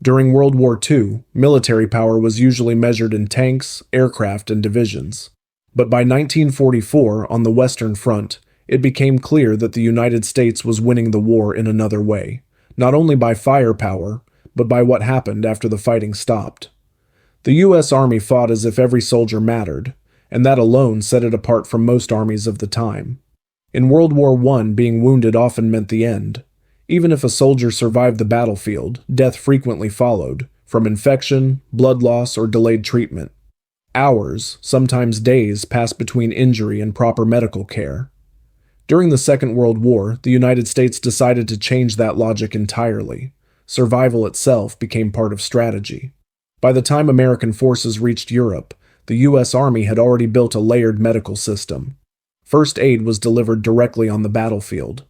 During World War II, military power was usually measured in tanks, aircraft, and divisions. But by 1944, on the Western Front, it became clear that the United States was winning the war in another way, not only by firepower, but by what happened after the fighting stopped. The U.S. Army fought as if every soldier mattered, and that alone set it apart from most armies of the time. In World War I, being wounded often meant the end. Even if a soldier survived the battlefield, death frequently followed, from infection, blood loss, or delayed treatment. Hours, sometimes days, passed between injury and proper medical care. During the Second World War, the United States decided to change that logic entirely. Survival itself became part of strategy. By the time American forces reached Europe, the U.S. Army had already built a layered medical system. First aid was delivered directly on the battlefield.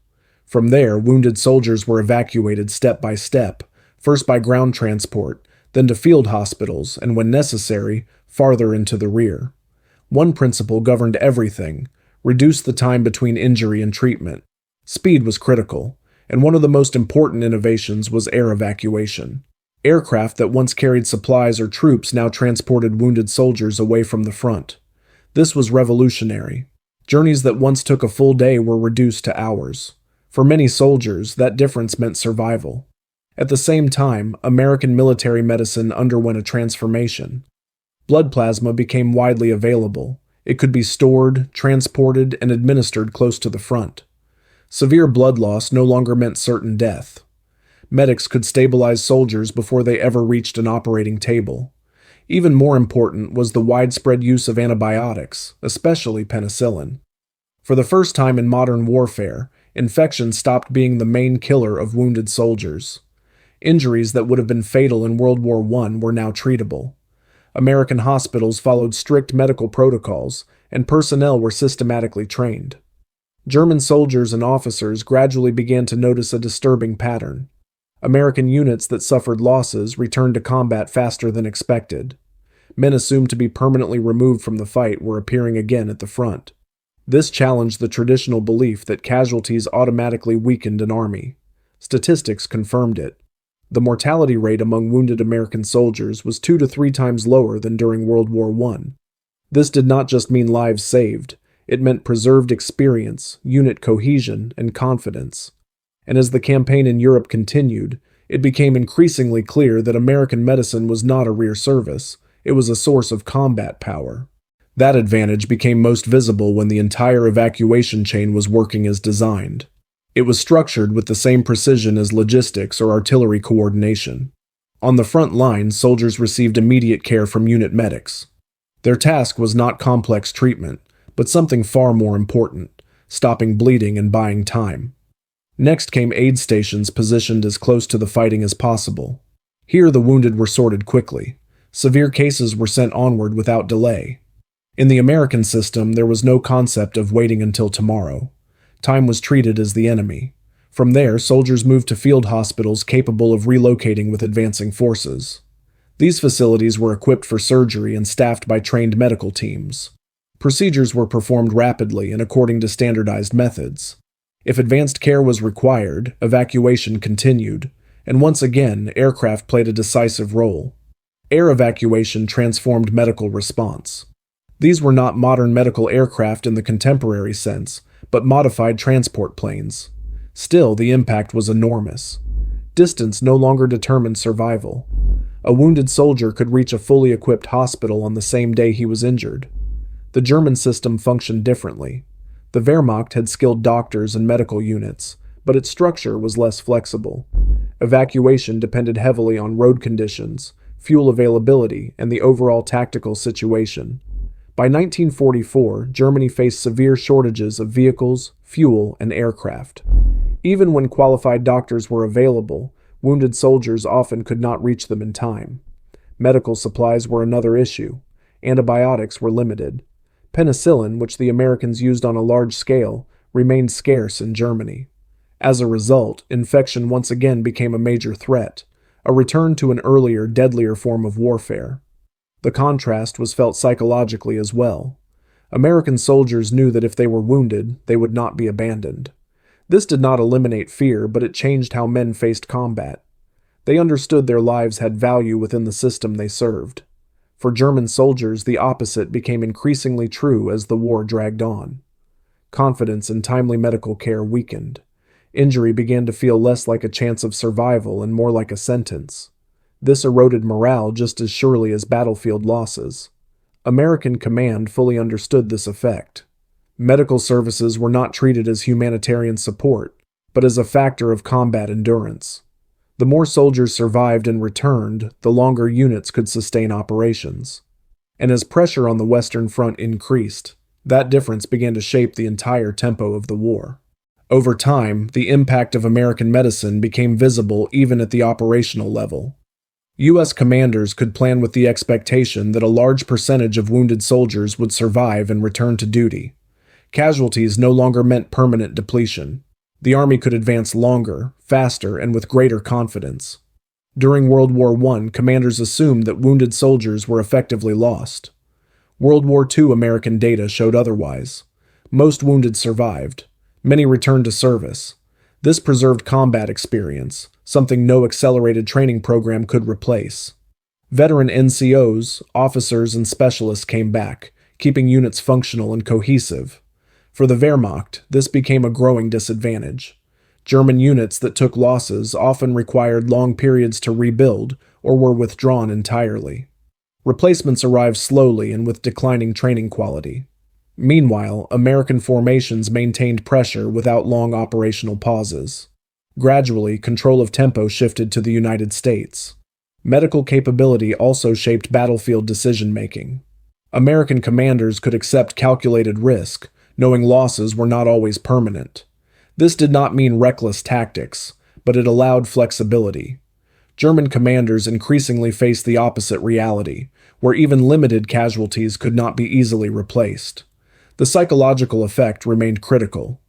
From there, wounded soldiers were evacuated step by step, first by ground transport, then to field hospitals, and when necessary, farther into the rear. One principle governed everything: reduce the time between injury and treatment. Speed was critical, and one of the most important innovations was air evacuation. Aircraft that once carried supplies or troops now transported wounded soldiers away from the front. This was revolutionary. Journeys that once took a full day were reduced to hours. For many soldiers, that difference meant survival. At the same time, American military medicine underwent a transformation. Blood plasma became widely available. It could be stored, transported, and administered close to the front. Severe blood loss no longer meant certain death. Medics could stabilize soldiers before they ever reached an operating table. Even more important was the widespread use of antibiotics, especially penicillin. For the first time in modern warfare, infection stopped being the main killer of wounded soldiers. Injuries that would have been fatal in World War I were now treatable. American hospitals followed strict medical protocols, and personnel were systematically trained. German soldiers and officers gradually began to notice a disturbing pattern. American units that suffered losses returned to combat faster than expected. Men assumed to be permanently removed from the fight were appearing again at the front. This challenged the traditional belief that casualties automatically weakened an army. Statistics confirmed it. The mortality rate among wounded American soldiers was 2 to 3 times lower than during World War I. This did not just mean lives saved, it meant preserved experience, unit cohesion, and confidence. And as the campaign in Europe continued, it became increasingly clear that American medicine was not a rear service, it was a source of combat power. That advantage became most visible when the entire evacuation chain was working as designed. It was structured with the same precision as logistics or artillery coordination. On the front line, soldiers received immediate care from unit medics. Their task was not complex treatment, but something far more important: stopping bleeding and buying time. Next came aid stations positioned as close to the fighting as possible. Here the wounded were sorted quickly. Severe cases were sent onward without delay. In the American system, there was no concept of waiting until tomorrow. Time was treated as the enemy. From there, soldiers moved to field hospitals capable of relocating with advancing forces. These facilities were equipped for surgery and staffed by trained medical teams. Procedures were performed rapidly and according to standardized methods. If advanced care was required, evacuation continued, and once again, aircraft played a decisive role. Air evacuation transformed medical response. These were not modern medical aircraft in the contemporary sense, but modified transport planes. Still, the impact was enormous. Distance no longer determined survival. A wounded soldier could reach a fully equipped hospital on the same day he was injured. The German system functioned differently. The Wehrmacht had skilled doctors and medical units, but its structure was less flexible. Evacuation depended heavily on road conditions, fuel availability, and the overall tactical situation. By 1944, Germany faced severe shortages of vehicles, fuel, and aircraft. Even when qualified doctors were available, wounded soldiers often could not reach them in time. Medical supplies were another issue. Antibiotics were limited. Penicillin, which the Americans used on a large scale, remained scarce in Germany. As a result, infection once again became a major threat, a return to an earlier, deadlier form of warfare. The contrast was felt psychologically as well. American soldiers knew that if they were wounded, they would not be abandoned. This did not eliminate fear, but it changed how men faced combat. They understood their lives had value within the system they served. For German soldiers, the opposite became increasingly true as the war dragged on. Confidence in timely medical care weakened. Injury began to feel less like a chance of survival and more like a sentence. This eroded morale just as surely as battlefield losses. American command fully understood this effect. Medical services were not treated as humanitarian support, but as a factor of combat endurance. The more soldiers survived and returned, the longer units could sustain operations. And as pressure on the Western Front increased, that difference began to shape the entire tempo of the war. Over time, the impact of American medicine became visible even at the operational level. U.S. commanders could plan with the expectation that a large percentage of wounded soldiers would survive and return to duty. Casualties no longer meant permanent depletion. The Army could advance longer, faster, and with greater confidence. During World War I, commanders assumed that wounded soldiers were effectively lost. World War II American data showed otherwise. Most wounded survived. Many returned to service. This preserved combat experience, something no accelerated training program could replace. Veteran NCOs, officers, and specialists came back, keeping units functional and cohesive. For the Wehrmacht, this became a growing disadvantage. German units that took losses often required long periods to rebuild or were withdrawn entirely. Replacements arrived slowly and with declining training quality. Meanwhile, American formations maintained pressure without long operational pauses. Gradually, control of tempo shifted to the United States. Medical capability also shaped battlefield decision-making. American commanders could accept calculated risk, knowing losses were not always permanent. This did not mean reckless tactics, but it allowed flexibility. German commanders increasingly faced the opposite reality, where even limited casualties could not be easily replaced. The psychological effect remained critical.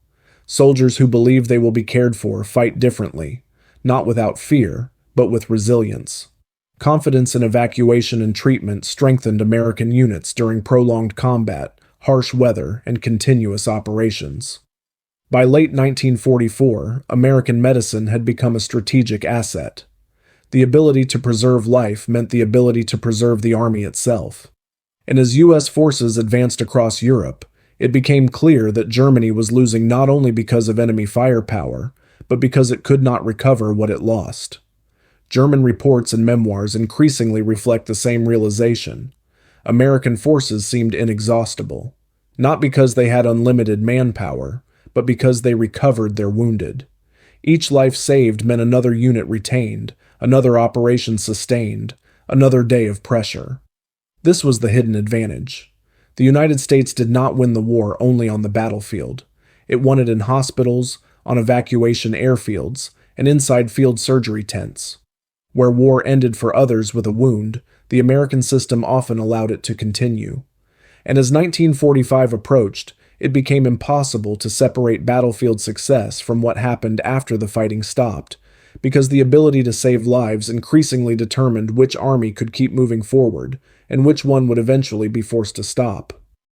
Soldiers who believe they will be cared for fight differently, not without fear, but with resilience. Confidence in evacuation and treatment strengthened American units during prolonged combat, harsh weather, and continuous operations. By late 1944, American medicine had become a strategic asset. The ability to preserve life meant the ability to preserve the Army itself. And as U.S. forces advanced across Europe, it became clear that Germany was losing not only because of enemy firepower, but because it could not recover what it lost. German reports and memoirs increasingly reflect the same realization. American forces seemed inexhaustible, not because they had unlimited manpower, but because they recovered their wounded. Each life saved meant another unit retained, another operation sustained, another day of pressure. This was the hidden advantage. The United States did not win the war only on the battlefield. It won it in hospitals, on evacuation airfields, and inside field surgery tents. Where war ended for others with a wound, the American system often allowed it to continue. And as 1945 approached, it became impossible to separate battlefield success from what happened after the fighting stopped, because the ability to save lives increasingly determined which army could keep moving forward and which one would eventually be forced to stop.